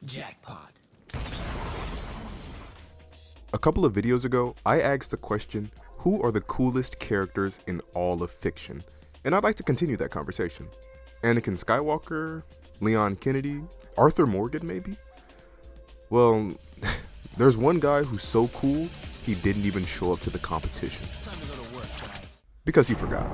Jackpot. A couple of videos ago, I asked the question, who are the coolest characters in all of fiction? And I'd like to continue that conversation. Anakin Skywalker, Leon Kennedy, Arthur Morgan maybe? Well, there's one guy who's so cool, he didn't even show up to the competition. Time to go to work, guys. Because he forgot.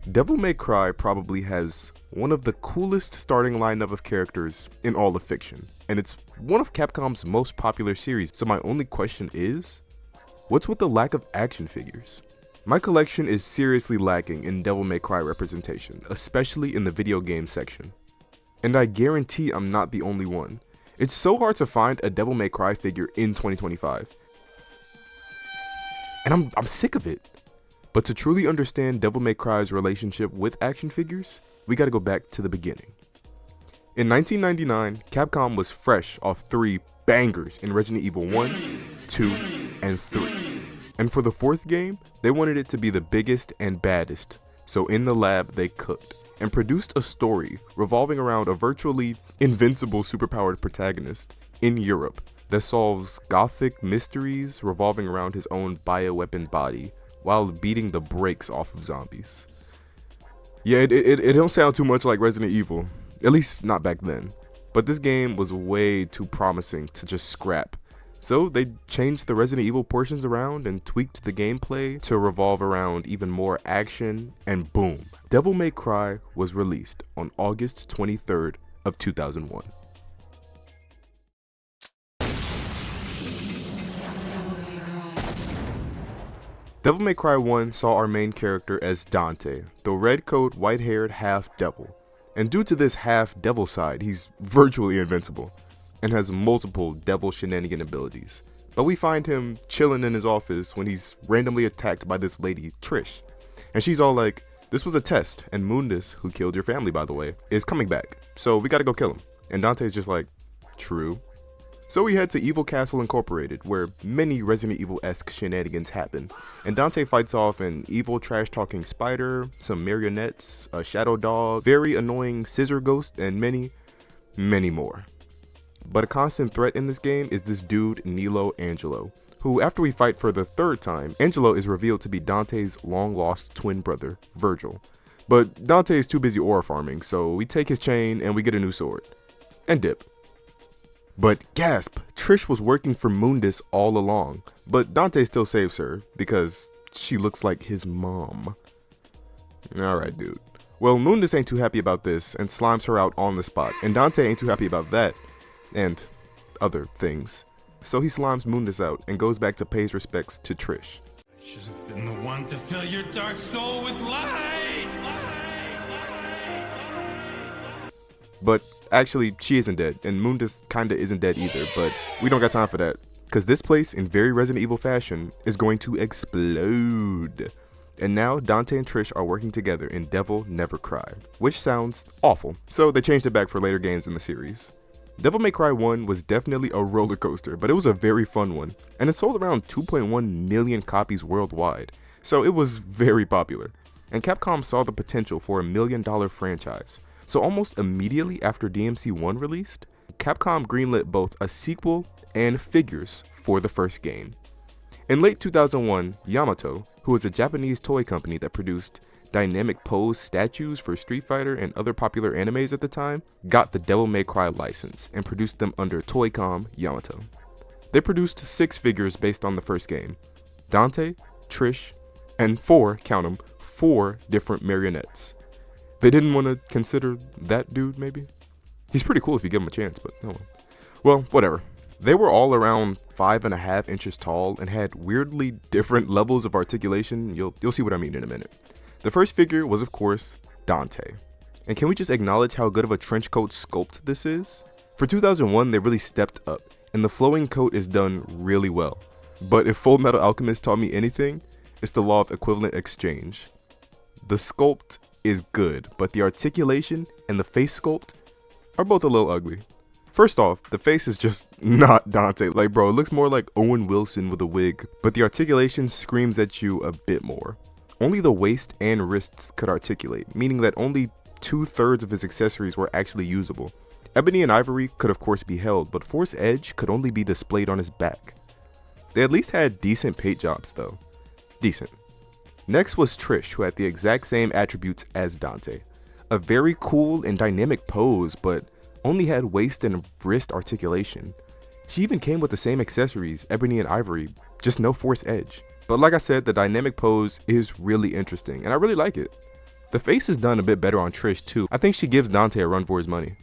Devil May Cry probably has one of the coolest starting lineup of characters in all of fiction, and it's one of Capcom's most popular series, so my only question is, what's with the lack of action figures? My collection is seriously lacking in Devil May Cry representation, especially in the video game section. And I guarantee I'm not the only one. It's so hard to find a Devil May Cry figure in 2025. And I'm sick of it. But to truly understand Devil May Cry's relationship with action figures, we gotta go back to the beginning. In 1999, Capcom was fresh off 3 bangers in Resident Evil 1, 2, and 3. And for the 4th game, they wanted it to be the biggest and baddest, so in the lab they cooked and produced a story revolving around a virtually invincible superpowered protagonist in Europe that solves gothic mysteries revolving around his own bioweapon body while beating the brakes off of zombies. Yeah, it don't sound too much like Resident Evil, at least not back then, but this game was way too promising to just scrap. So they changed the Resident Evil portions around and tweaked the gameplay to revolve around even more action, and boom, Devil May Cry was released on August 23rd of 2001. Devil May Cry 1 saw our main character as Dante, the red-coat, white-haired half-devil. And due to this half-devil side, he's virtually invincible and has multiple devil shenanigan abilities. But we find him chilling in his office when he's randomly attacked by this lady, Trish. And she's all like, this was a test, and Mundus, who killed your family by the way, is coming back, so we gotta go kill him. And Dante's just like, true. So we head to Evil Castle Incorporated, where many Resident Evil-esque shenanigans happen, and Dante fights off an evil trash-talking spider, some marionettes, a shadow dog, very annoying scissor ghost, and many, many more. But a constant threat in this game is this dude, Nilo Angelo, who after we fight for the 3rd time, Angelo is revealed to be Dante's long-lost twin brother, Virgil. But Dante is too busy aura farming, so we take his chain and we get a new sword. And dip. But gasp, Trish was working for Mundus all along, but Dante still saves her because she looks like his mom. Alright dude. Well, Mundus ain't too happy about this and slimes her out on the spot, and Dante ain't too happy about that and other things. So he slimes Mundus out and goes back to pay his respects to Trish. I should have been the one to fill your dark soul with light. But actually, she isn't dead, and Mundus kinda isn't dead either, but we don't got time for that. Cause this place, in very Resident Evil fashion, is going to explode. And now, Dante and Trish are working together in Devil Never Cry, which sounds awful, so they changed it back for later games in the series. Devil May Cry 1 was definitely a roller coaster, but it was a very fun one, and it sold around 2.1 million copies worldwide, so it was very popular. And Capcom saw the potential for $1 million franchise. So almost immediately after DMC1 released, Capcom greenlit both a sequel and figures for the first game. In late 2001, Yamato, who was a Japanese toy company that produced dynamic pose statues for Street Fighter and other popular animes at the time, got the Devil May Cry license and produced them under Toycom Yamato. They produced 6 figures based on the first game: Dante, Trish, and 4, count them, 4 different marionettes. They didn't want to consider that dude, maybe? He's pretty cool if you give him a chance, but no one. Well, whatever. They were all around 5.5 inches tall and had weirdly different levels of articulation. You'll see what I mean in a minute. The first figure was, of course, Dante. And can we just acknowledge how good of a trench coat sculpt this is? For 2001, they really stepped up, and the flowing coat is done really well. But if Full Metal Alchemist taught me anything, it's the law of equivalent exchange. The sculpt is good, but the articulation and the face sculpt are both a little ugly. First off, the face is just not Dante. Like, bro, it looks more like Owen Wilson with a wig, but the articulation screams at you a bit more. only the waist and wrists could articulate, meaning that only 2/3 of his accessories were actually usable. Ebony and Ivory could of course be held, but Force Edge could only be displayed on his back. They at least had decent paint jobs though. Decent. Next was Trish, who had the exact same attributes as Dante. A very cool and dynamic pose, but only had waist and wrist articulation. She even came with the same accessories, Ebony and Ivory, just no Force Edge. But like I said, the dynamic pose is really interesting, and I really like it. The face is done a bit better on Trish too. I think she gives Dante a run for his money.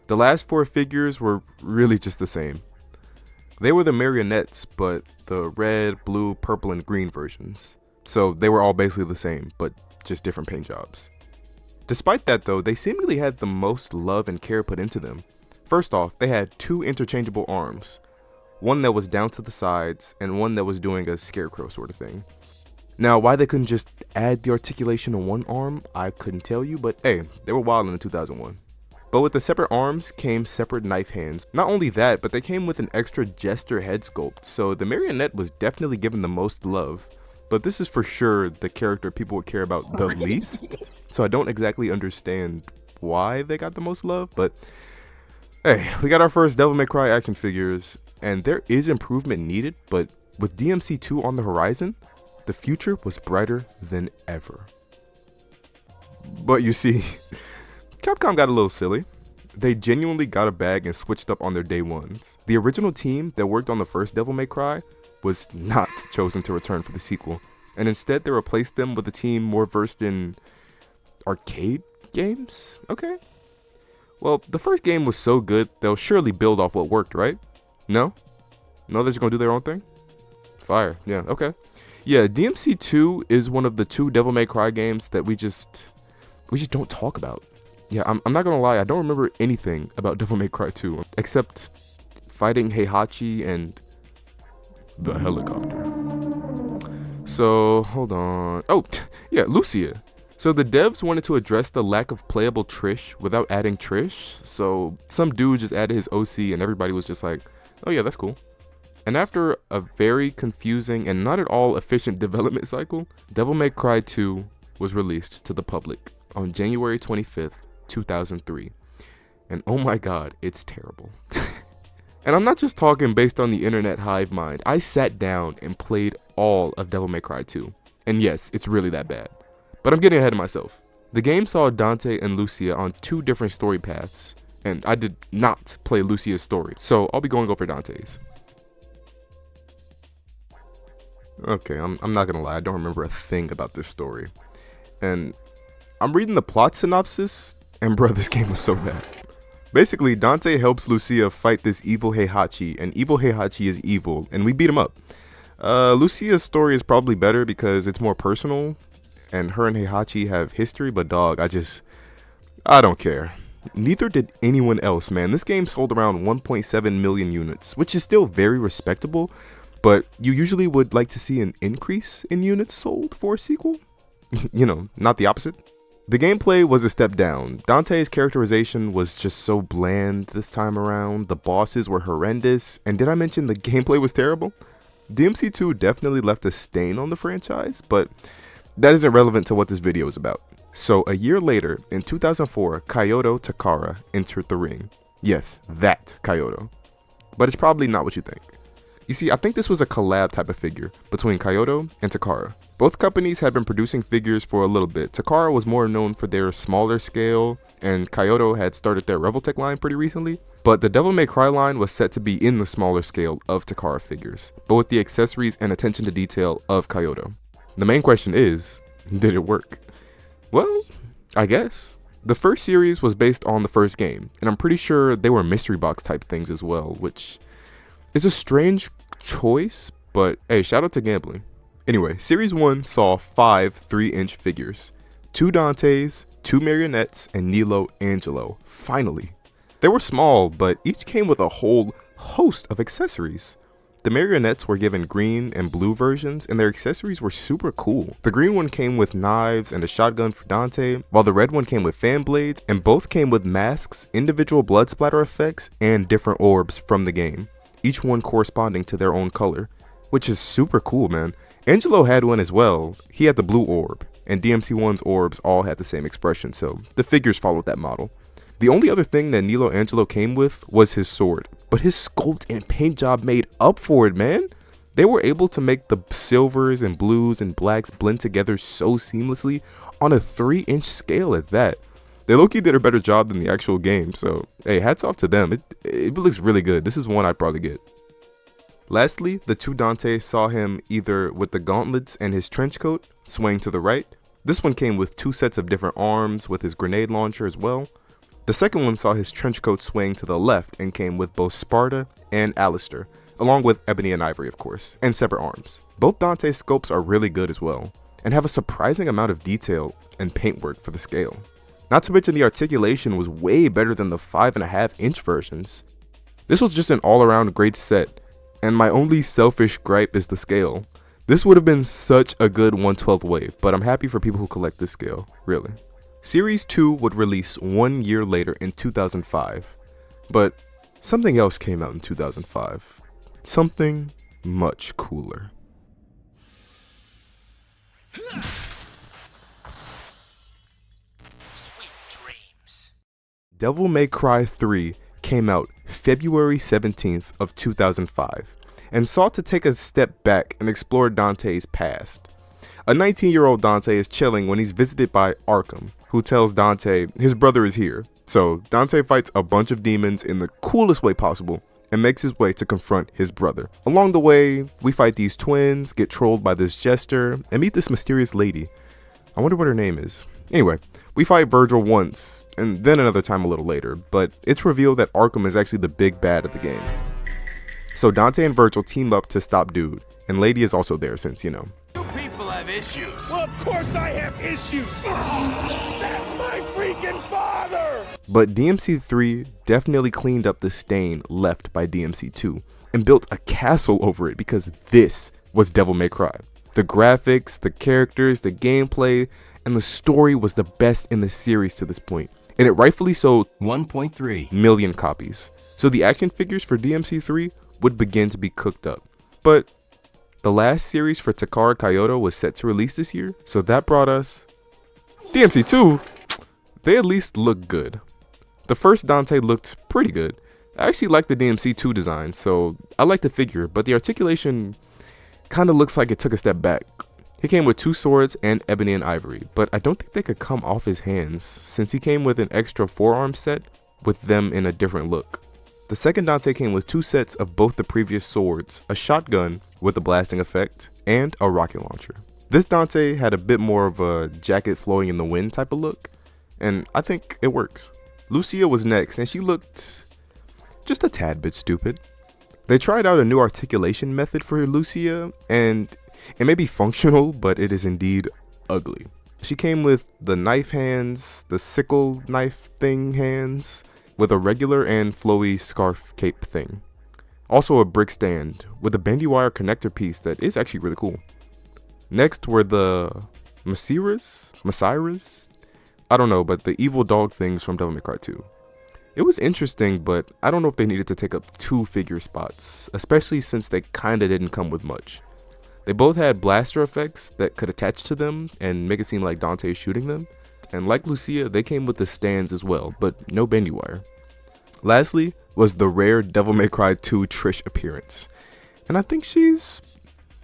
The last 4 figures were really just the same. They were the marionettes, but the red, blue, purple, and green versions. So they were all basically the same, but just different paint jobs. Despite that though, they seemingly had the most love and care put into them. First off, they had 2 interchangeable arms. One that was down to the sides, and one that was doing a scarecrow sort of thing. Now, why they couldn't just add the articulation on one arm, I couldn't tell you, but hey, they were wild in 2001. But with the separate arms came separate knife hands. Not only that, but they came with an extra jester head sculpt, so the marionette was definitely given the most love. But this is for sure the character people would care about the least, so I don't exactly understand why they got the most love, but hey, we got our first Devil May Cry action figures, and there is improvement needed, but with DMC2 on the horizon, the future was brighter than ever. But you see, Capcom got a little silly. They genuinely got a bag and switched up on their day ones. The original team that worked on the first Devil May Cry was not chosen to return for the sequel, and instead they replaced them with a team more versed in arcade games? Okay. Well, the first game was so good, they'll surely build off what worked, right? No? No, they're just gonna do their own thing? Fire. Yeah, okay. Yeah, DMC2 is one of the 2 Devil May Cry games that we just don't talk about. Yeah, I'm not gonna lie, I don't remember anything about Devil May Cry 2, except fighting Heihachi and the helicopter. So, hold on. Oh, yeah, Lucia. So the devs wanted to address the lack of playable Trish without adding Trish, so some dude just added his OC and everybody was just like, oh yeah, that's cool. And after a very confusing and not at all efficient development cycle, Devil May Cry 2 was released to the public on January 25th, 2003. And oh my god, it's terrible. And I'm not just talking based on the internet hive mind. I sat down and played all of Devil May Cry 2. And yes, it's really that bad. But I'm getting ahead of myself. The game saw Dante and Lucia on 2 different story paths, and I did not play Lucia's story, so I'll be going over Dante's. Okay, I'm not gonna lie, I don't remember a thing about this story. And I'm reading the plot synopsis, and bro, this game was so bad. Basically, Dante helps Lucia fight this evil Heihachi, and evil Heihachi is evil, and we beat him up. Lucia's story is probably better because it's more personal, and her and Heihachi have history, but dog, I don't care. Neither did anyone else, man. This game sold around 1.7 million units, which is still very respectable, but you usually would like to see an increase in units sold for a sequel. You know, not the opposite. The gameplay was a step down. Dante's characterization was just so bland this time around. The bosses were horrendous, and did I mention the gameplay was terrible? DMC2 definitely left a stain on the franchise, but that isn't relevant to what this video is about. So a year later, in 2004, Kyoto Takara entered the ring. Yes, that Kyoto. But it's probably not what you think. You see, I think this was a collab type of figure between Kyoto and Takara. Both companies had been producing figures for a little bit. Takara was more known for their smaller scale, and Kyoto had started their Revoltech line pretty recently. But the Devil May Cry line was set to be in the smaller scale of Takara figures, but with the accessories and attention to detail of Kyoto. The main question is, did it work? Well, I guess. The first series was based on the first game, and I'm pretty sure they were mystery box type things as well, which is a strange choice, but hey, shout out to gambling. Anyway, Series 1 saw 5 3-inch figures. 2 Dantes, 2 marionettes, and Nilo Angelo, finally. They were small, but each came with a whole host of accessories. The marionettes were given green and blue versions, and their accessories were super cool. The green one came with knives and a shotgun for Dante, while the red one came with fan blades, and both came with masks, individual blood splatter effects, and different orbs from the game, each one corresponding to their own color, which is super cool, man. Angelo had one as well. He had the blue orb, and DMC1's orbs all had the same expression, so the figures followed that model. The only other thing that Nilo Angelo came with was his sword, but his sculpt and paint job made up for it, man. They were able to make the silvers and blues and blacks blend together so seamlessly on a 3-inch scale at that. They low-key did a better job than the actual game, so hey, hats off to them. It looks really good. This is one I'd probably get. Lastly, the two Dante saw him either with the gauntlets and his trench coat, swaying to the right. This one came with 2 sets of different arms with his grenade launcher as well. The second one saw his trench coat swaying to the left and came with both Sparta and Alistair, along with Ebony and Ivory of course, and separate arms. Both Dante sculpts are really good as well, and have a surprising amount of detail and paintwork for the scale. Not to mention the articulation was way better than the 5.5-inch versions. This was just an all-around great set, and my only selfish gripe is the scale. This would have been such a good 1/12 wave, but I'm happy for people who collect this scale, really. Series 2 would release 1 year later in 2005, but something else came out in 2005. Something much cooler. Sweet dreams. Devil May Cry 3 came out February 17th of 2005 and sought to take a step back and explore Dante's past. A 19-year-old Dante is chilling when he's visited by Arkham, who tells Dante his brother is here. So Dante fights a bunch of demons in the coolest way possible and makes his way to confront his brother. Along the way, we fight these twins, get trolled by this jester, and meet this mysterious lady. I wonder what her name is. Anyway, we fight Virgil once, and then another time a little later, but it's revealed that Arkham is actually the big bad of the game. So Dante and Virgil team up to stop Dude, and Lady is also there since, you know. You people have issues. Well, of course I have issues. That's my freaking father! But DMC3 definitely cleaned up the stain left by DMC2 and built a castle over it because this was Devil May Cry. The graphics, the characters, the gameplay, and the story was the best in the series to this point, and it rightfully sold 1.3 million copies. So the action figures for DMC3 would begin to be cooked up. But the last series for Takara Kyoto was set to release this year, so that brought us DMC2. They at least look good. The first Dante looked pretty good. I actually like the DMC2 design, so I like the figure, but the articulation kind of looks like it took a step back. He came with 2 swords and Ebony and Ivory, but I don't think they could come off his hands since he came with an extra forearm set with them in a different look. The second Dante came with 2 sets of both the previous swords, a shotgun with a blasting effect, and a rocket launcher. This Dante had a bit more of a jacket flowing in the wind type of look, and I think it works. Lucia was next, and she looked just a tad bit stupid. They tried out a new articulation method for Lucia, and it may be functional, but it is indeed ugly. She came with the knife hands, the sickle knife thing hands, with a regular and flowy scarf cape thing. Also a brick stand with a bendy wire connector piece that is actually really cool. Next were the Masiras? I don't know, but the evil dog things from Devil May Cry 2. It was interesting, but I don't know if they needed to take up 2 figure spots, especially since they kinda didn't come with much. They both had blaster effects that could attach to them and make it seem like Dante is shooting them. And like Lucia, they came with the stands as well, but no bendy wire. Lastly was the rare Devil May Cry 2 Trish appearance. And I think she's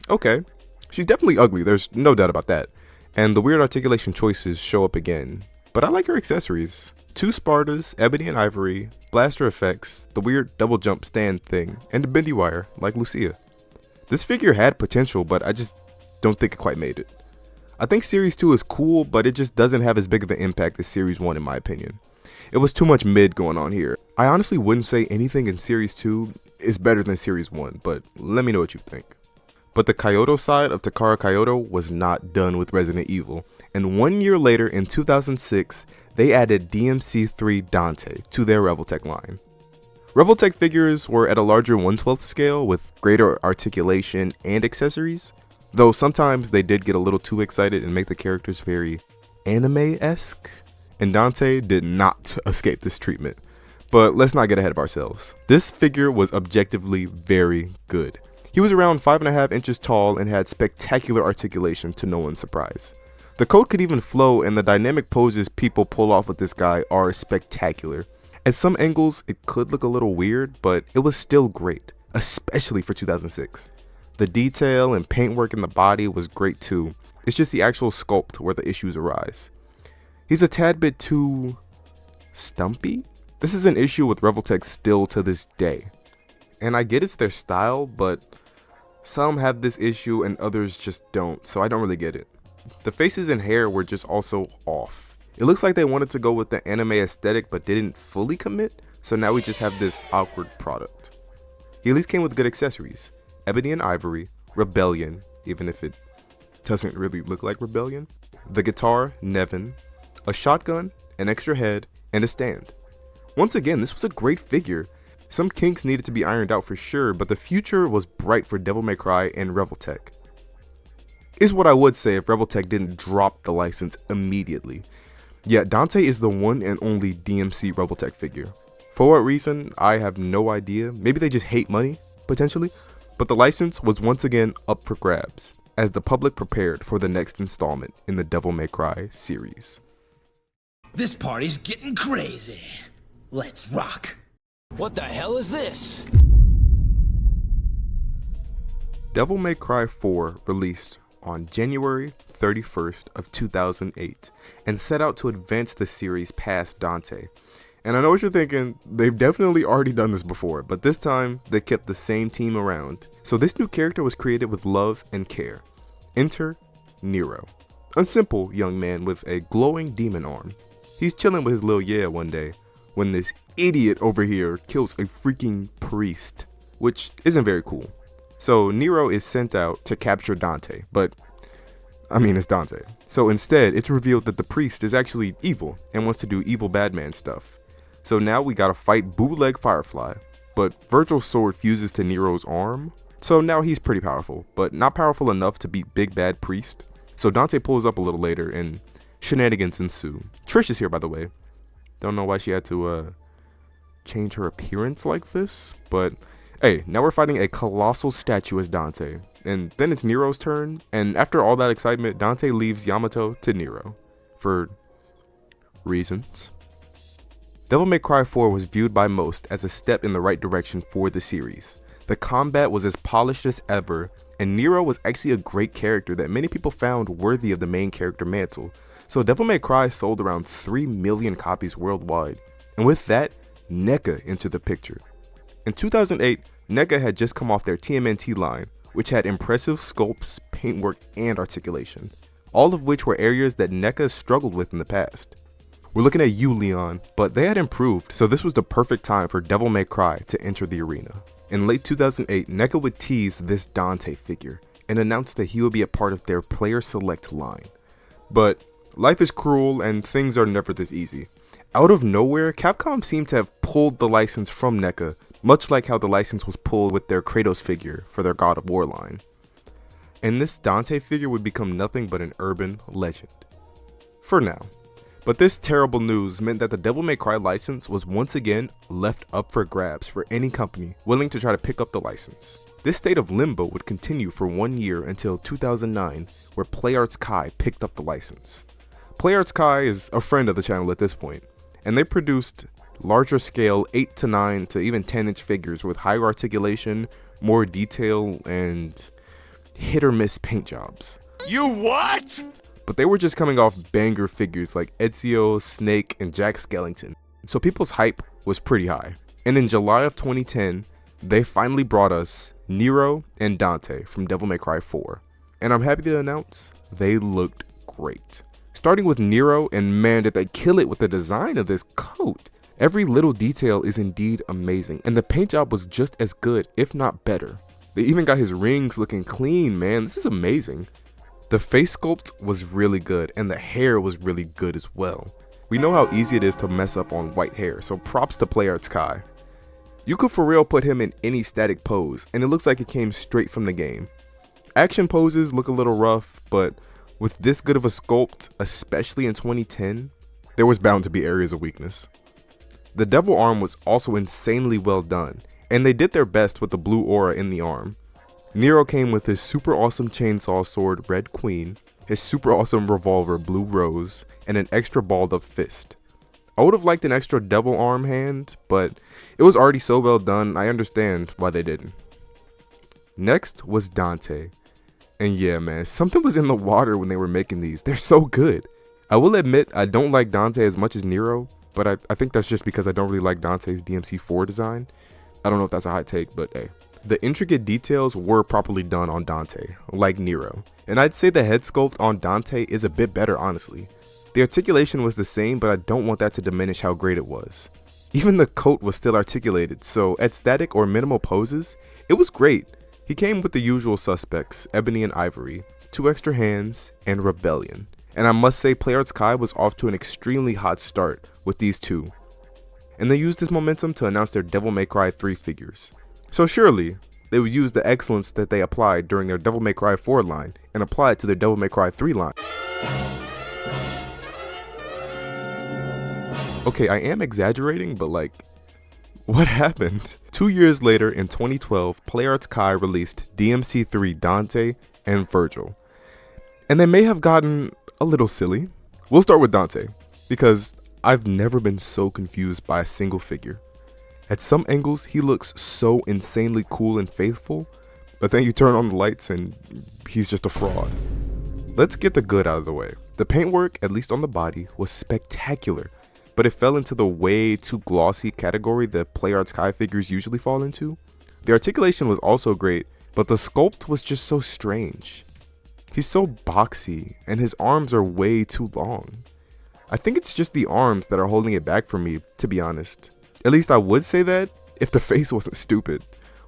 okay. She's definitely ugly, there's no doubt about that. And the weird articulation choices show up again. But I like her accessories. 2 Spartas, Ebony and Ivory, blaster effects, the weird double jump stand thing, and the bendy wire, like Lucia. This figure had potential, but I just don't think it quite made it. I think Series 2 is cool, but it just doesn't have as big of an impact as Series 1 in my opinion. It was too much mid going on here. I honestly wouldn't say anything in Series 2 is better than Series 1, but let me know what you think. But the Kyoto side of Takara Kyoto was not done with Resident Evil, and 1 year later in 2006, they added DMC3 Dante to their Revoltech line. Revoltech figures were at a larger 1/12 scale with greater articulation and accessories, though sometimes they did get a little too excited and make the characters very anime-esque, and Dante did not escape this treatment. But let's not get ahead of ourselves. This figure was objectively very good. He was around 5.5 inches tall and had spectacular articulation to no one's surprise. The coat could even flow, and the dynamic poses people pull off with this guy are spectacular. At some angles, it could look a little weird, but it was still great, especially for 2006. The detail and paintwork in the body was great too. It's just the actual sculpt where the issues arise. He's a tad bit too stumpy. This is an issue with Revoltech still to this day. And I get it's their style, but some have this issue and others just don't, so I don't really get it. The faces and hair were just also off. It looks like they wanted to go with the anime aesthetic but didn't fully commit, so now we just have this awkward product. He at least came with good accessories. Ebony and Ivory, Rebellion, even if it doesn't really look like Rebellion. The guitar, Nevin, a shotgun, an extra head, and a stand. Once again, this was a great figure. Some kinks needed to be ironed out for sure, but the future was bright for Devil May Cry and Revoltech. Is what I would say if Revoltech didn't drop the license immediately. Yeah, Dante is the one and only DMC Revoltech figure. For what reason, I have no idea. Maybe they just hate money, potentially. But the license was once again up for grabs, as the public prepared for the next installment in the Devil May Cry series. This party's getting crazy. Let's rock. What the hell is this? Devil May Cry 4 released on January 31st of 2008 and set out to advance the series past Dante. And I know what you're thinking, they've definitely already done this before, but this time they kept the same team around. So this new character was created with love and care. Enter Nero, a simple young man with a glowing demon arm. He's chilling with his little yeah one day when this idiot over here kills a freaking priest, which isn't very cool. So Nero is sent out to capture Dante, but I mean, it's Dante. So instead, it's revealed that the priest is actually evil and wants to do evil bad man stuff. So now we gotta fight bootleg Firefly, but Virgil's sword fuses to Nero's arm. So now he's pretty powerful, but not powerful enough to beat Big Bad Priest. So Dante pulls up a little later and shenanigans ensue. Trish is here, by the way. Don't know why she had to change her appearance like this, but hey, now we're fighting a colossal statue as Dante. And then it's Nero's turn, and after all that excitement, Dante leaves Yamato to Nero. For reasons. Devil May Cry 4 was viewed by most as a step in the right direction for the series. The combat was as polished as ever, and Nero was actually a great character that many people found worthy of the main character mantle. So Devil May Cry sold around 3 million copies worldwide. And with that, NECA entered the picture. In 2008, NECA had just come off their TMNT line, which had impressive sculpts, paintwork, and articulation, all of which were areas that NECA struggled with in the past. We're looking at you, Leon, but they had improved, so this was the perfect time for Devil May Cry to enter the arena. In late 2008, NECA would tease this Dante figure and announce that he would be a part of their Player Select line. But life is cruel and things are never this easy. Out of nowhere, Capcom seemed to have pulled the license from NECA, much like how the license was pulled with their Kratos figure for their God of War line. And this Dante figure would become nothing but an urban legend. For now. But this terrible news meant that the Devil May Cry license was once again left up for grabs for any company willing to try to pick up the license. This state of limbo would continue for 1 year until 2009, where PlayArts Kai picked up the license. PlayArts Kai is a friend of the channel at this point, and they produced larger scale 8 to 9 to even 10-inch figures with higher articulation, more detail, and hit or miss paint jobs. You what? But they were just coming off banger figures like Ezio, Snake, and Jack Skellington, so people's hype was pretty high. And in July of 2010, they finally brought us Nero and Dante from Devil May Cry 4. And I'm happy to announce, they looked great. Starting with Nero, and man did they kill it with the design of this coat. Every little detail is indeed amazing, and the paint job was just as good, if not better. They even got his rings looking clean, man, this is amazing. The face sculpt was really good, and the hair was really good as well. We know how easy it is to mess up on white hair, so props to PlayArts Kai. You could for real put him in any static pose, and it looks like it came straight from the game. Action poses look a little rough, but with this good of a sculpt, especially in 2010, there was bound to be areas of weakness. The devil arm was also insanely well done, and they did their best with the blue aura in the arm. Nero came with his super awesome chainsaw sword Red Queen, his super awesome revolver Blue Rose, and an extra balled up fist. I would have liked an extra double arm hand, but it was already so well done, I understand why they didn't. Next was Dante. And yeah man, something was in the water when they were making these. They're so good. I will admit I don't like Dante as much as Nero, but I think that's just because I don't really like Dante's DMC4 design. I don't know if that's a hot take, but hey. The intricate details were properly done on Dante, like Nero. And I'd say the head sculpt on Dante is a bit better honestly. The articulation was the same, but I don't want that to diminish how great it was. Even the coat was still articulated, so at static or minimal poses, it was great. He came with the usual suspects, Ebony and Ivory, 2 extra hands, and Rebellion. And I must say PlayArts Kai was off to an extremely hot start with these 2. And they used this momentum to announce their Devil May Cry 3 figures. So surely, they would use the excellence that they applied during their Devil May Cry 4 line and apply it to their Devil May Cry 3 line. Okay, I am exaggerating, but like, what happened? 2 years later in 2012, PlayArts Kai released DMC3 Dante and Virgil. And they may have gotten a little silly. We'll start with Dante, because I've never been so confused by a single figure. At some angles, he looks so insanely cool and faithful, but then you turn on the lights and he's just a fraud. Let's get the good out of the way. The paintwork, at least on the body, was spectacular, but it fell into the way too glossy category that PlayArts Kai figures usually fall into. The articulation was also great, but the sculpt was just so strange. He's so boxy, and his arms are way too long. I think it's just the arms that are holding it back for me, to be honest. At least I would say that if the face wasn't stupid.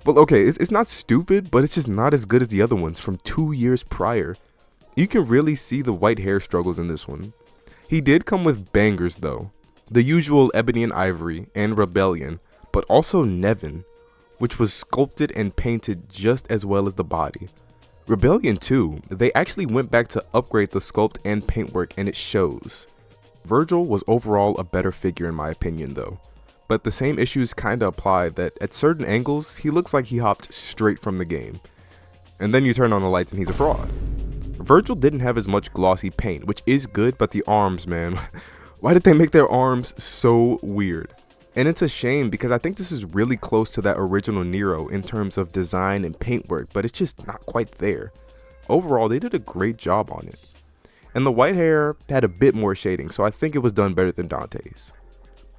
Well, okay, it's not stupid, but it's just not as good as the other ones from 2 years prior. You can really see the white hair struggles in this one. He did come with bangers though. The usual Ebony and Ivory and Rebellion, but also Nevin, which was sculpted and painted just as well as the body. Rebellion too, they actually went back to upgrade the sculpt and paintwork and it shows. Virgil was overall a better figure in my opinion though. But the same issues kinda apply that at certain angles, he looks like he hopped straight from the game. And then you turn on the lights and he's a fraud. Virgil didn't have as much glossy paint, which is good, but the arms, man. Why did they make their arms so weird? And it's a shame because I think this is really close to that original Nero in terms of design and paintwork, but it's just not quite there. Overall, they did a great job on it. And the white hair had a bit more shading, so I think it was done better than Dante's.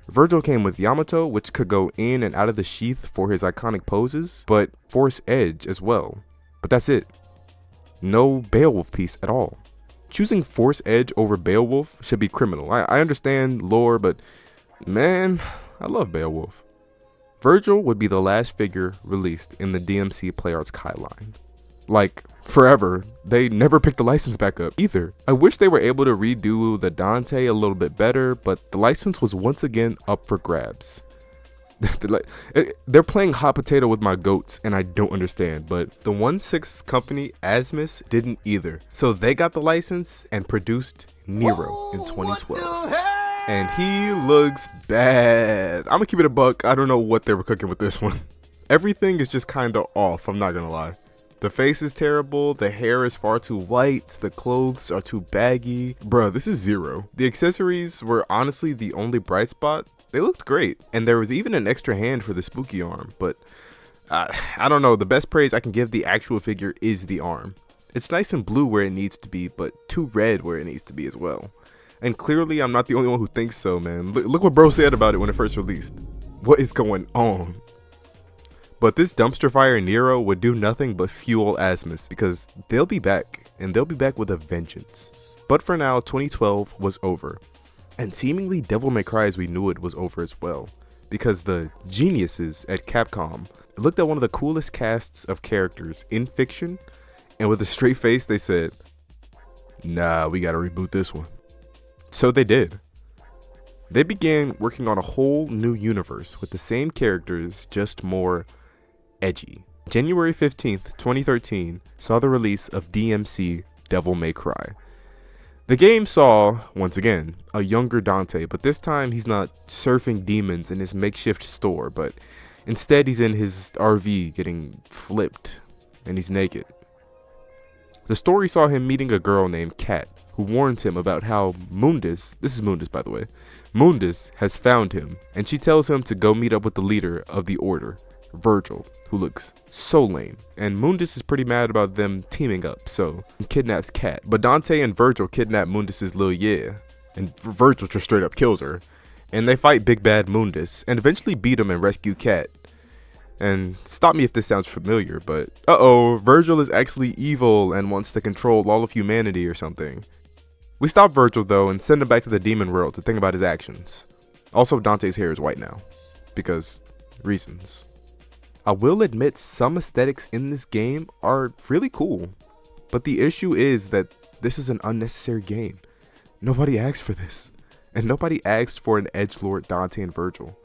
Virgil came with Yamato, which could go in and out of the sheath for his iconic poses, but Force Edge as well. But that's it. No Beowulf piece at all. Choosing Force Edge over Beowulf should be criminal. I understand lore, but man, I love Beowulf. Virgil would be the last figure released in the DMC PlayArts Kai line. Like, forever. They never picked the license back up either. I wish they were able to redo the Dante a little bit better, but the license was once again up for grabs. They're playing hot potato with my goats and I don't understand, but the 1/6 company Asmus didn't either. So they got the license and produced Nero in 2012. And he looks bad. I'm gonna keep it a buck. I don't know what they were cooking with this one. Everything is just kinda off, I'm not gonna lie. The face is terrible, the hair is far too white, the clothes are too baggy. Bruh, this is zero. The accessories were honestly the only bright spot. They looked great, and there was even an extra hand for the spooky arm, but I don't know, the best praise I can give the actual figure is the arm. It's nice and blue where it needs to be, but too red where it needs to be as well. And clearly I'm not the only one who thinks so, man. Look what bro said about it when it first released. What is going on? But this dumpster fire Nero would do nothing but fuel Asmus because they'll be back, and they'll be back with a vengeance. But for now, 2012 was over. And seemingly Devil May Cry as we knew it was over as well. Because the geniuses at Capcom looked at one of the coolest casts of characters in fiction, and with a straight face they said, nah, we gotta reboot this one. So they did. They began working on a whole new universe with the same characters, just more edgy. January 15th, 2013 saw the release of DMC Devil May Cry. The game saw, once again, a younger Dante, but this time he's not surfing demons in his makeshift store, but instead he's in his RV getting flipped and he's naked. The story saw him meeting a girl named Kat, who warns him about how Mundus, this is Mundus by the way, Mundus has found him, and she tells him to go meet up with the leader of the Order, Virgil, who looks so lame. And Mundus is pretty mad about them teaming up, so he kidnaps Kat. But Dante and Virgil kidnap Mundus's Lil Yeah, and Virgil just straight up kills her. And they fight Big Bad Mundus, and eventually beat him and rescue Kat. And stop me if this sounds familiar, but Virgil is actually evil and wants to control all of humanity or something. We stop Virgil though and send him back to the demon world to think about his actions. Also, Dante's hair is white now, because reasons. I will admit some aesthetics in this game are really cool, but the issue is that this is an unnecessary game. Nobody asked for this, and nobody asked for an edgelord Dante and Virgil.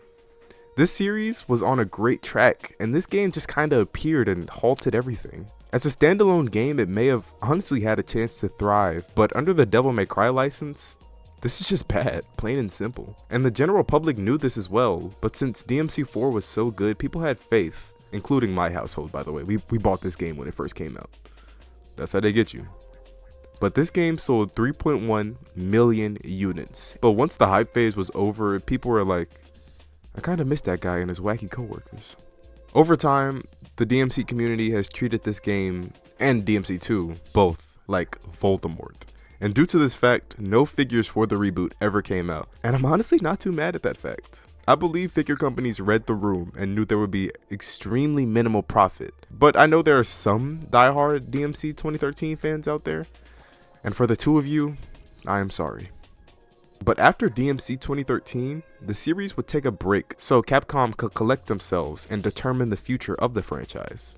This series was on a great track, and this game just kinda appeared and halted everything. As a standalone game, it may have honestly had a chance to thrive, but under the Devil May Cry license, this is just bad, plain and simple. And the general public knew this as well, but since DMC4 was so good, people had faith, including my household by the way. We bought this game when it first came out. That's how they get you. But this game sold 3.1 million units. But once the hype phase was over, people were like, I kinda miss that guy and his wacky coworkers. Over time, the DMC community has treated this game, and DMC2, both, like Voldemort. And due to this fact, no figures for the reboot ever came out. And I'm honestly not too mad at that fact. I believe figure companies read the room and knew there would be extremely minimal profit. But I know there are some diehard DMC 2013 fans out there. And for the two of you, I am sorry. But after DMC 2013, the series would take a break so Capcom could collect themselves and determine the future of the franchise.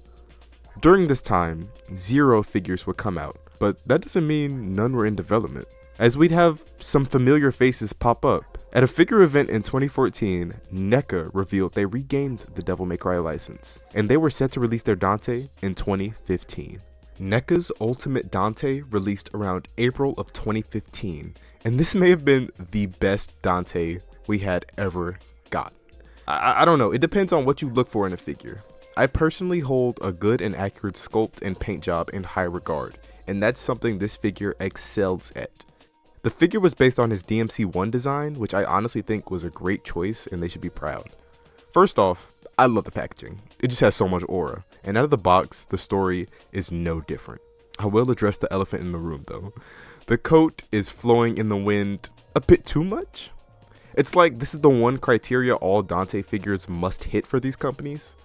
During this time, 0 figures would come out, but that doesn't mean none were in development, as we'd have some familiar faces pop up. At a figure event in 2014, NECA revealed they regained the Devil May Cry license, and they were set to release their Dante in 2015. NECA's Ultimate Dante released around April of 2015, and this may have been the best Dante we had ever got. I don't know, it depends on what you look for in a figure. I personally hold a good and accurate sculpt and paint job in high regard, and that's something this figure excels at. The figure was based on his DMC1 design, which I honestly think was a great choice and they should be proud. First off, I love the packaging. It just has so much aura. And out of the box, the story is no different. I will address the elephant in the room though. The coat is flowing in the wind a bit too much. It's like this is the one criteria all Dante figures must hit for these companies.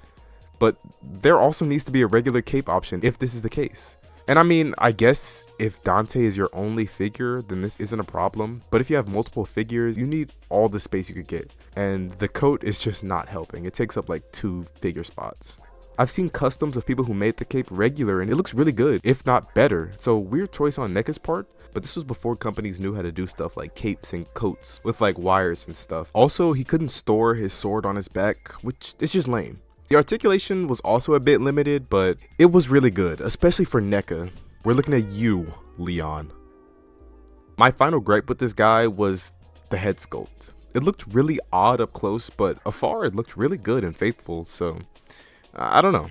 But there also needs to be a regular cape option if this is the case. And I mean, I guess if Dante is your only figure, then this isn't a problem. But if you have multiple figures, you need all the space you could get. And the coat is just not helping. It takes up like 2 figure spots. I've seen customs of people who made the cape regular and it looks really good, if not better. So weird choice on NECA's part, but this was before companies knew how to do stuff like capes and coats with like wires and stuff. Also, he couldn't store his sword on his back, which is just lame. The articulation was also a bit limited, but it was really good, especially for NECA. We're looking at you, Leon. My final gripe with this guy was the head sculpt. It looked really odd up close, but afar it looked really good and faithful, so I don't know.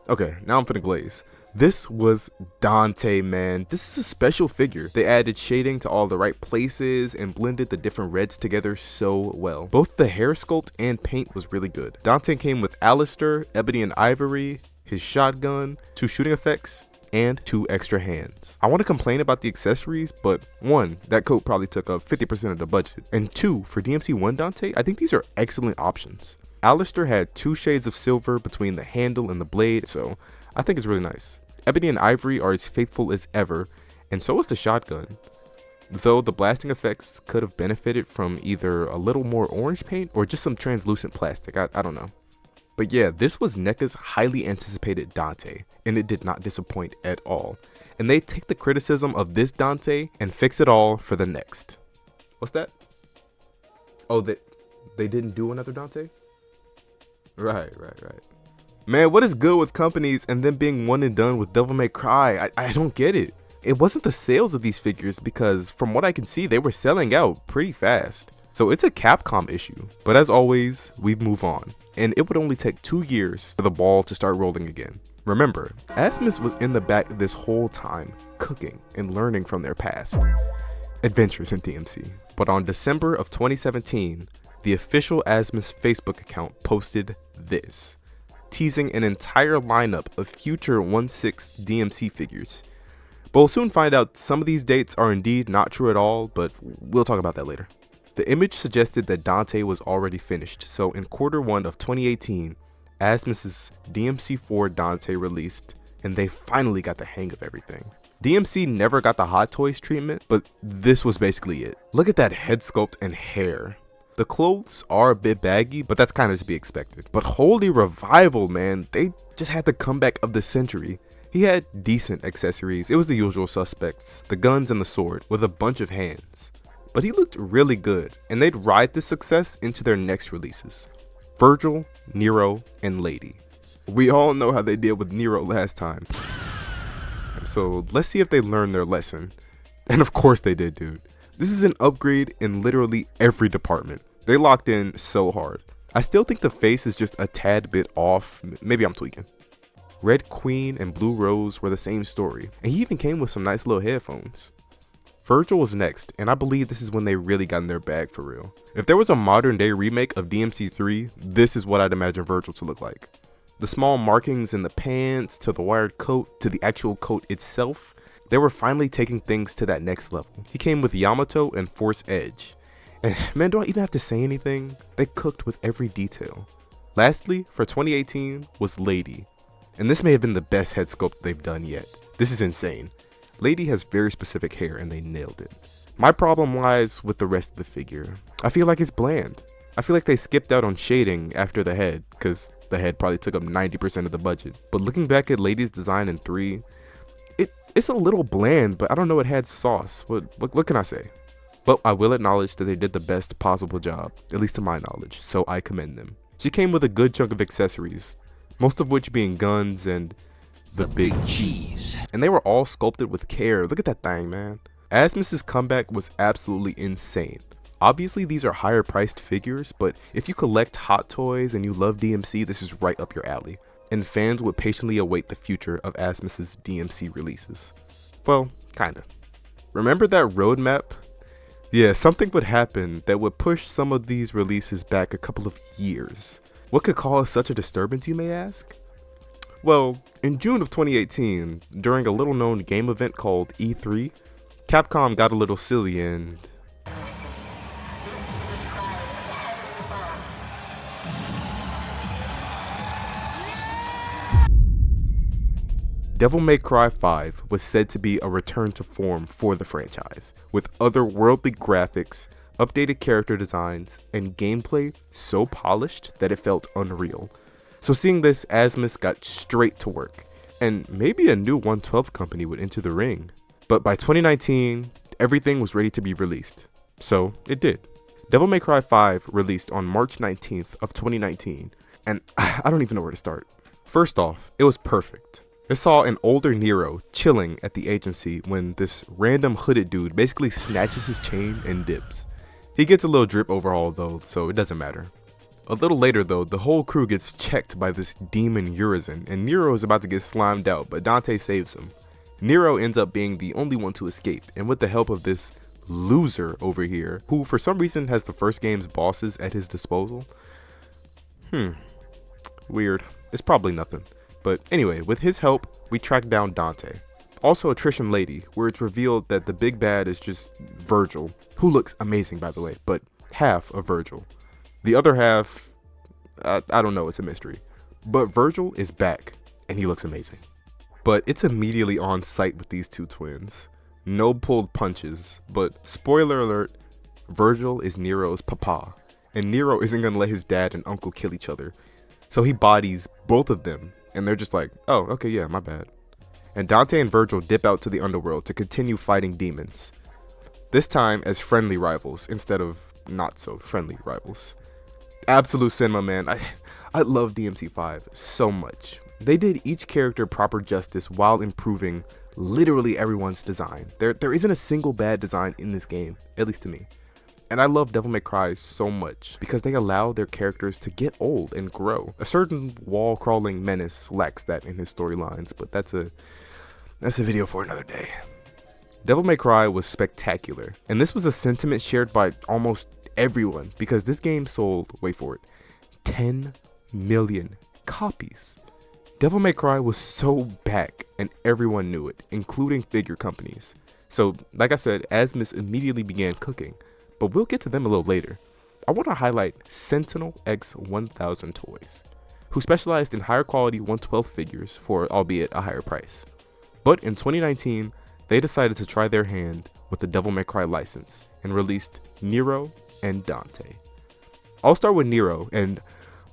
Okay, now I'm finna glaze. This was Dante, man. This is a special figure. They added shading to all the right places and blended the different reds together so well. Both the hair sculpt and paint was really good. Dante came with Alistair, Ebony and Ivory, his shotgun, 2 shooting effects, and 2 extra hands. I want to complain about the accessories, but 1, that coat probably took up 50% of the budget. And 2, for DMC1 Dante, I think these are excellent options. Alistair had 2 shades of silver between the handle and the blade, so I think it's really nice. Ebony and Ivory are as faithful as ever, and so is the shotgun. Though the blasting effects could have benefited from either a little more orange paint or just some translucent plastic, I don't know. But yeah, this was NECA's highly anticipated Dante, and it did not disappoint at all. And they take the criticism of this Dante and fix it all for the next. What's that? Oh, they didn't do another Dante? Right. Man, what is good with companies and them being one and done with Devil May Cry? I don't get it. It wasn't the sales of these figures because from what I can see, they were selling out pretty fast. So it's a Capcom issue. But as always, we move on. And it would only take 2 years for the ball to start rolling again. Remember, Asmus was in the back this whole time, cooking and learning from their past adventures in DMC. But on December of 2017, the official Asmus Facebook account posted this, teasing an entire lineup of future 1/6 DMC figures. But we'll soon find out some of these dates are indeed not true at all, but we'll talk about that later. The image suggested that Dante was already finished, so in Q1 of 2018, Asmus's DMC4 Dante released, and they finally got the hang of everything. DMC never got the Hot Toys treatment, but this was basically it. Look at that head sculpt and hair. The clothes are a bit baggy, but that's kind of to be expected. But holy revival, man, they just had the comeback of the century. He had decent accessories, it was the usual suspects, the guns and the sword, with a bunch of hands. But he looked really good, and they'd ride this success into their next releases. Virgil, Nero, and Lady. We all know how they did with Nero last time. So let's see if they learned their lesson. And of course they did, dude. This is an upgrade in literally every department. They locked in so hard. I still think the face is just a tad bit off. Maybe I'm tweaking. Red Queen and Blue Rose were the same story, and he even came with some nice little headphones. Virgil was next, and I believe this is when they really got in their bag for real. If there was a modern day remake of DMC3, this is what I'd imagine Virgil to look like. The small markings in the pants, to the wired coat, to the actual coat itself, they were finally taking things to that next level. He came with Yamato and Force Edge. And man, do I even have to say anything? They cooked with every detail. Lastly, for 2018 was Lady. And this may have been the best head sculpt they've done yet. This is insane. Lady has very specific hair and they nailed it. My problem lies with the rest of the figure. I feel like it's bland. I feel like they skipped out on shading after the head, because the head probably took up 90% of the budget. But looking back at Lady's design in 3, it's a little bland, but I don't know, it had sauce. What can I say? But I will acknowledge that they did the best possible job, at least to my knowledge, so I commend them. She came with a good chunk of accessories, most of which being guns and the big cheese. And they were all sculpted with care. Look at that thing, man. Asmus's comeback was absolutely insane. Obviously, these are higher priced figures, but if you collect Hot Toys and you love DMC, this is right up your alley. And fans would patiently await the future of Asmus's DMC releases. Well, kinda. Remember that roadmap? Yeah, something would happen that would push some of these releases back a couple of years. What could cause such a disturbance, you may ask? Well, in June of 2018, during a little known game event called E3, Capcom got a little silly and Devil May Cry 5 was said to be a return to form for the franchise, with otherworldly graphics, updated character designs, and gameplay so polished that it felt unreal. So seeing this, Asmus got straight to work, and maybe a new 112 company would enter the ring. But by 2019, everything was ready to be released. So it did. Devil May Cry 5 released on March 19th of 2019, and I don't even know where to start. First off, it was perfect. It saw an older Nero chilling at the agency when this random hooded dude basically snatches his chain and dips. He gets a little drip overhaul though, so it doesn't matter. A little later though, the whole crew gets checked by this demon Urizen, and Nero is about to get slimed out, but Dante saves him. Nero ends up being the only one to escape, and with the help of this loser over here, who for some reason has the first game's bosses at his disposal. Weird. It's probably nothing. But anyway, with his help, we track down Dante. Also Attrition Lady, where it's revealed that the big bad is just Virgil, who looks amazing by the way, but half of Virgil. The other half, I don't know, it's a mystery. But Virgil is back, and he looks amazing. But it's immediately on sight with these two twins. No pulled punches, but spoiler alert, Virgil is Nero's papa, and Nero isn't gonna let his dad and uncle kill each other. So he bodies both of them, and they're just like, oh, okay, yeah, my bad. And Dante and Virgil dip out to the underworld to continue fighting demons. This time as friendly rivals instead of not so friendly rivals. Absolute cinema, man. I love DMC5 so much. They did each character proper justice while improving literally everyone's design. There isn't a single bad design in this game, at least to me. And I love Devil May Cry so much because they allow their characters to get old and grow. A certain wall-crawling menace lacks that in his storylines, but that's a video for another day. Devil May Cry was spectacular, and this was a sentiment shared by almost everyone because this game sold, wait for it, 10 million copies. Devil May Cry was so back and everyone knew it, including figure companies. So, like I said, Asmus immediately began cooking, but we'll get to them a little later. I want to highlight Sentinel X 1000 Toys, who specialized in higher quality 112 figures for, albeit, a higher price. But in 2019, they decided to try their hand with the Devil May Cry license and released Nero and Dante. I'll start with Nero, and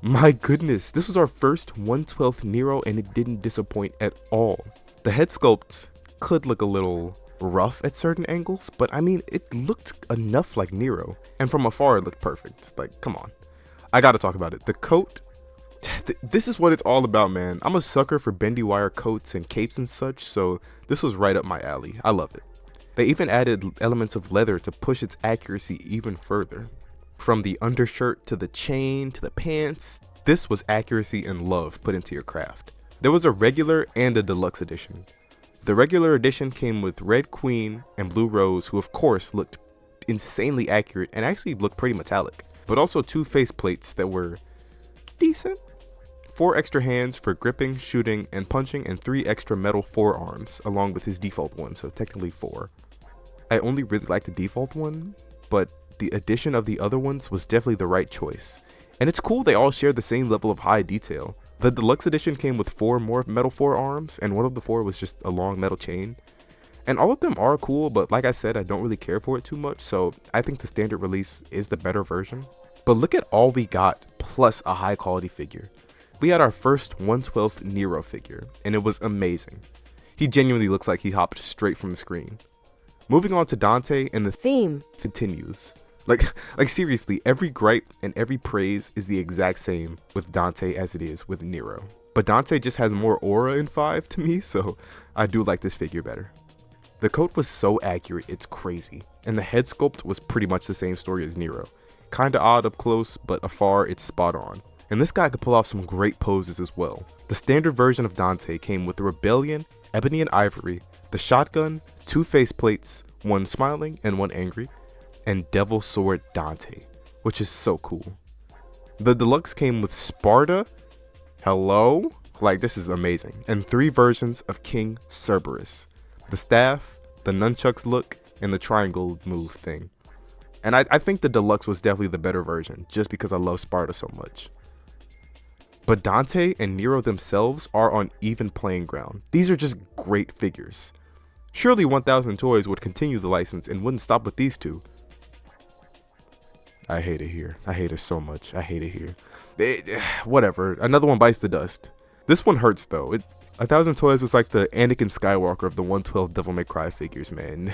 my goodness, this was our first 1/12 Nero and it didn't disappoint at all. The head sculpt could look a little rough at certain angles, but I mean, it looked enough like Nero, and from afar it looked perfect. Like, come on. I gotta talk about it. The coat, this is what it's all about, man. I'm a sucker for bendy wire coats and capes and such, so this was right up my alley. I love it. They even added elements of leather to push its accuracy even further. From the undershirt to the chain to the pants, this was accuracy and love put into your craft. There was a regular and a deluxe edition. The regular edition came with Red Queen and Blue Rose, who of course looked insanely accurate and actually looked pretty metallic, but also 2 face plates that were decent, 4 extra hands for gripping, shooting, and punching, and 3 extra metal forearms along with his default one, so technically 4. I only really like the default one, but the addition of the other ones was definitely the right choice. And it's cool they all share the same level of high detail. The deluxe edition came with 4 more metal forearms, and one of the 4 was just a long metal chain. And all of them are cool, but like I said, I don't really care for it too much, so I think the standard release is the better version. But look at all we got, plus a high quality figure. We had our first 1/12 Nero figure, and it was amazing. He genuinely looks like he hopped straight from the screen. Moving on to Dante, and the theme continues. Like seriously, every gripe and every praise is the exact same with Dante as it is with Nero. But Dante just has more aura in 5 to me, so I do like this figure better. The coat was so accurate, it's crazy. And the head sculpt was pretty much the same story as Nero. Kinda odd up close, but afar it's spot on. And this guy could pull off some great poses as well. The standard version of Dante came with the Rebellion, Ebony and Ivory, the shotgun, 2 face plates, 1 smiling and 1 angry, and Devil Sword Dante, which is so cool. The deluxe came with Sparta, hello, like this is amazing, and 3 versions of King Cerberus, the staff, the nunchucks look, and the triangle move thing. And I think the deluxe was definitely the better version, just because I love Sparta so much. But Dante and Nero themselves are on even playing ground. These are just great figures. Surely 1000 Toys would continue the license and wouldn't stop with these 2. I hate it here. I hate it so much. I hate it here. Whatever. Another one bites the dust. This one hurts though. 1000 Toys was like the Anakin Skywalker of the 1/12 Devil May Cry figures, man.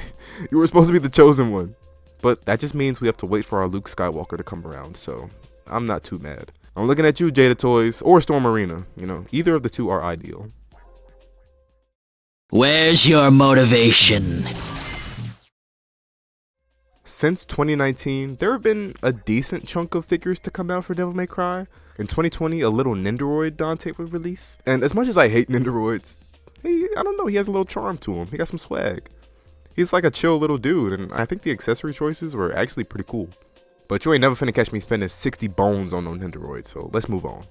You were supposed to be the chosen one. But that just means we have to wait for our Luke Skywalker to come around, so I'm not too mad. I'm looking at you, Jada Toys, or Storm Arena. You know, either of the 2 are ideal. Where's your motivation? Since 2019, there have been a decent chunk of figures to come out for Devil May Cry. In 2020, a little Nendoroid Dante would release. And as much as I hate Nendoroids, I don't know, he has a little charm to him. He got some swag. He's like a chill little dude, and I think the accessory choices were actually pretty cool. But you ain't never finna catch me spending 60 bones on no Nendoroid, so let's move on.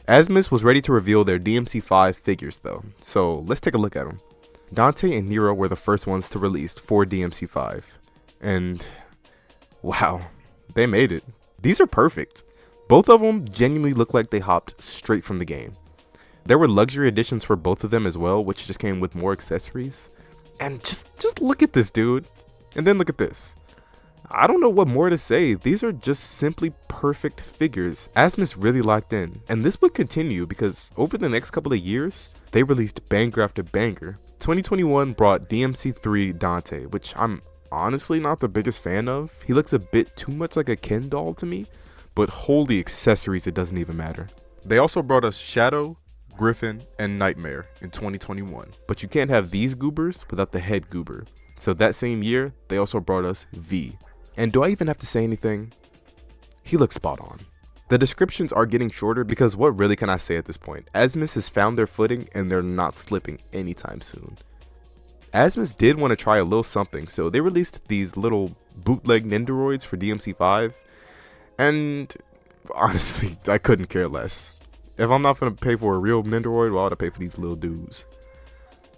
Asmus was ready to reveal their DMC5 figures though, so let's take a look at them. Dante and Nero were the first ones to release for DMC5. And wow, they made it. These are perfect. Both of them genuinely look like they hopped straight from the game. There were luxury editions for both of them as well, which just came with more accessories. And just look at this, dude. And then look at this. I don't know what more to say. These are just simply perfect figures. Asmus really locked in. And this would continue because over the next couple of years, they released banger after banger. 2021 brought DMC3 Dante, which I'm honestly not the biggest fan of. He looks a bit too much like a Ken doll to me, but holy accessories, it doesn't even matter. They also brought us Shadow, Griffin, and Nightmare in 2021, but you can't have these goobers without the head goober. So that same year, they also brought us V. And do I even have to say anything? He looks spot on. The descriptions are getting shorter because what really can I say at this point? Asmus has found their footing and they're not slipping anytime soon. Asmus did want to try a little something, so they released these little bootleg Nendoroids for DMC5, and honestly, I couldn't care less. If I'm not going to pay for a real Nendoroid, well, I ought to pay for these little dudes.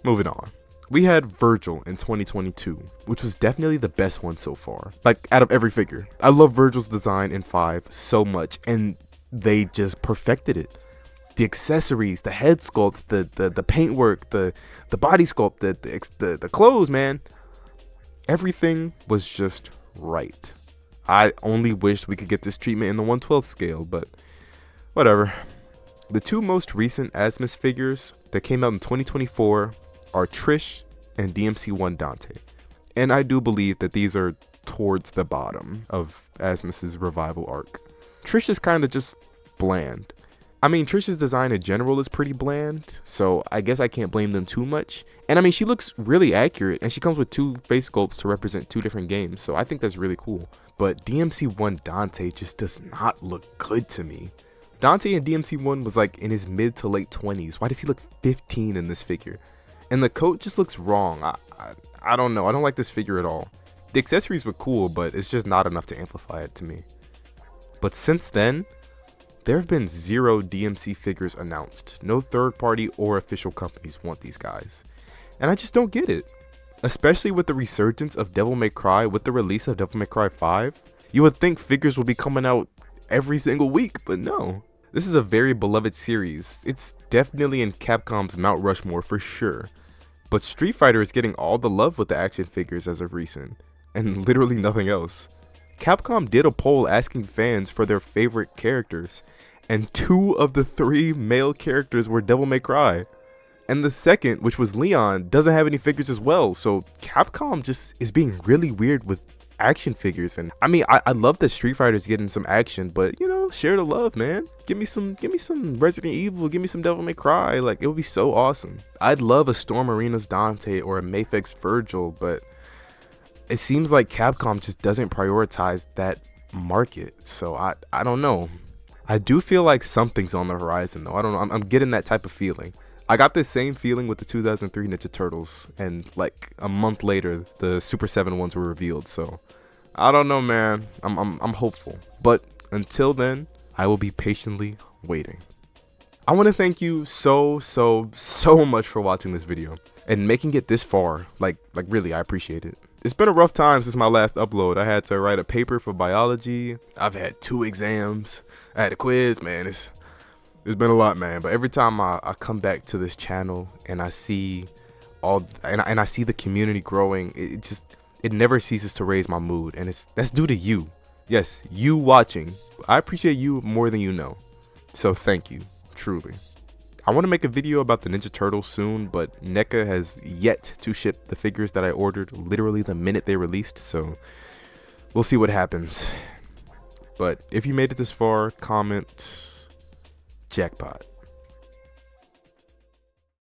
Moving on. We had Virgil in 2022, which was definitely the best one so far. Like, out of every figure. I love Virgil's design in 5 so much, and they just perfected it. The accessories, the head sculpt, the paintwork, the body sculpt, the clothes, man. Everything was just right. I only wished we could get this treatment in the 1/12 scale, but whatever. The two most recent Asmus figures that came out in 2024 are Trish and DMC1 Dante. And I do believe that these are towards the bottom of Asmus's revival arc. Trish is kind of just bland. I mean, Trish's design in general is pretty bland, so I guess I can't blame them too much. And I mean, she looks really accurate, and she comes with 2 face sculpts to represent 2 different games, so I think that's really cool. But DMC1 Dante just does not look good to me. Dante in DMC1 was like in his mid to late 20s. Why does he look 15 in this figure? And the coat just looks wrong. I don't know. I don't like this figure at all. The accessories were cool, but it's just not enough to amplify it to me. But since then, there have been 0 DMC figures announced. No third party or official companies want these guys. And I just don't get it. Especially with the resurgence of Devil May Cry with the release of Devil May Cry 5. You would think figures would be coming out every single week, but no. This is a very beloved series. It's definitely in Capcom's Mount Rushmore for sure. But Street Fighter is getting all the love with the action figures as of recent. And literally nothing else. Capcom did a poll asking fans for their favorite characters, and 2 of the 3 male characters were Devil May Cry. And the second, which was Leon, doesn't have any figures as well, so Capcom just is being really weird with action figures. And I mean, I love that Street Fighter's getting some action, but you know, share the love, man. Give me some Resident Evil, give me some Devil May Cry. Like, it would be so awesome. I'd love a Storm Arena's Dante or a Mafex Virgil, but it seems like Capcom just doesn't prioritize that market. So I don't know. I do feel like something's on the horizon though. I don't know. I'm getting that type of feeling. I got this same feeling with the 2003 Ninja Turtles, and like a month later, the Super 7 ones were revealed. So I don't know, man. I'm hopeful, but until then, I will be patiently waiting. I want to thank you so much for watching this video and making it this far. Like really, I appreciate it. It's been a rough time since my last upload. I had to write a paper for biology. I've had 2 exams. I had a quiz, man. It's been a lot, man. But every time I come back to this channel and I see I see the community growing, it never ceases to raise my mood, and that's due to you. Yes, you watching. I appreciate you more than you know. So thank you, truly. I want to make a video about the Ninja Turtles soon, but NECA has yet to ship the figures that I ordered literally the minute they released, so we'll see what happens. But if you made it this far, comment jackpot.